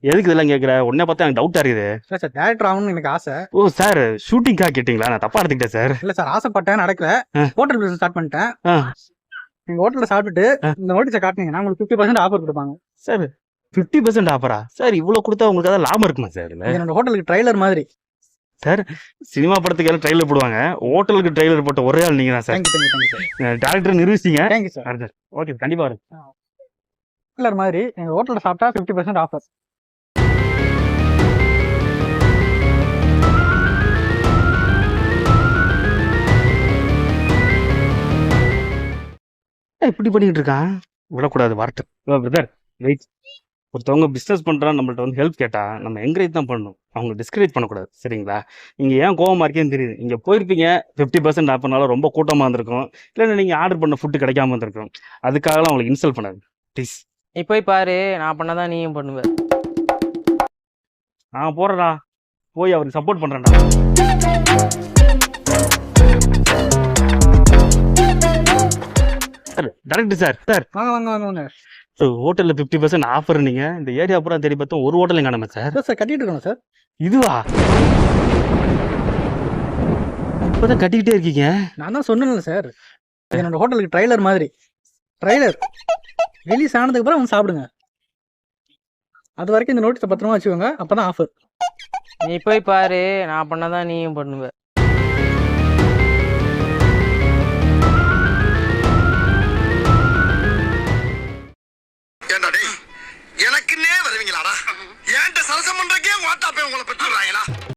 எதுக்கு இதெல்லாம் கேட்குற? உடனே பார்த்தா எனக்கு டவுட்டாக இருக்குது. இல்லை சார், டேரக்டர் ஆகணும்னு எனக்கு ஆசை. ஓ சார், ஷூட்டிங்காக கேட்டிங்களா? நான் தப்பாக எடுத்துக்கிட்டேன் சார். இல்லை சார், ஆசைப்பட்டேன், நடக்கல. ஹோட்டல் பிசினஸ் ஸ்டார்ட் பண்ணிட்டேன். ஆ நீங்கள் ஹோட்டலில் சாப்பிட்டுட்டு இந்த நோட்டீஸை காட்டினீங்கன்னா உங்களுக்கு 50% ஆஃபர் கொடுப்பாங்க. சார், 50% ஆஃபரா சார்? இவ்வளோ கொடுத்தா உங்களுக்கு ஏதாவது லாபம் இருக்குமா சார் இதில்? என்னோட ஹோட்டலுக்கு ட்ரைலர் மாதிரி. சார், சினிமா படத்துக்கு எல்லாம் ட்ரெய்லர் போடுவாங்க, ஹோட்டலுக்கு ட்ரெய்லர் போட்ட ஒரே ஆள் நீங்கள் தான் சார். Thank you sir. டேரக்டர் நிரூபிச்சிங்க. Thank you sir. சார் ஓகே, கண்டிப்பாக வரும். ட்ரைலர் மாதிரி எங்கள் ஹோட்டலில் சாப்பிட்டா 50% ஆஃபர். இப்படி பண்ணிட்டு இருக்கான், விடக்கூடாது வார்த்தை. பிரதர் வெயிட், ஒருத்தவங்க பிஸ்னஸ் பண்ணுறான்னு நம்மள்ட்ட வந்து ஹெல்ப் கேட்டால் நம்ம என்கரேஜ் தான் பண்ணணும், அவங்க டிஸ்கரேஜ் பண்ணக்கூடாது. சரிங்களா? நீங்கள் ஏன் கோவமாக இருக்கேன்னு தெரியுது. இங்கே போயிருப்பீங்க, 50% ஆஃபர்னால ரொம்ப கூட்டமாக இருந்திருக்கும், இல்லைன்னா நீங்கள் ஆர்டர் பண்ண ஃபுட்டு கிடைக்காம இருந்திருக்கும். அதுக்காகலாம் அவங்களுக்கு இன்சல்ட் பண்ணாது ப்ளீஸ். நீ போய் பாரு, நான் பண்ணாதான் நீயும் பண்ணுவ. நான் போகிறேன்டா, போய் அவருக்கு சப்போர்ட் பண்ணுறேன்டா. சார், டேரக்டர் சார், சார் வாங்க வாங்க வாங்க வாங்க. ஹோட்டலில் 50% ஆஃபர். நீங்கள் இந்த ஏரியா பூரா தேடி பார்த்தோம், ஒரு ஹோட்டலையும் காணாம சார். சார் கட்டிட்டு இருக்கணும் சார். இதுவா? இப்போதான் கட்டிக்கிட்டே இருக்கீங்க. நான் தான் சொன்னேன்ல சார், என்னோட ஹோட்டலுக்கு ட்ரைலர் மாதிரி. ட்ரைலர் ரிலீஸ் ஆனதுக்கு அப்புறம் அவங்க சாப்பிடுங்க. அது வரைக்கும் இந்த நோட்டீஸை பத்திரமா வச்சுக்கோங்க, அப்பதான் ஆஃபர். நீ போய் பாரு, நான் பண்ணாதான் நீயும் பண்ணுவ.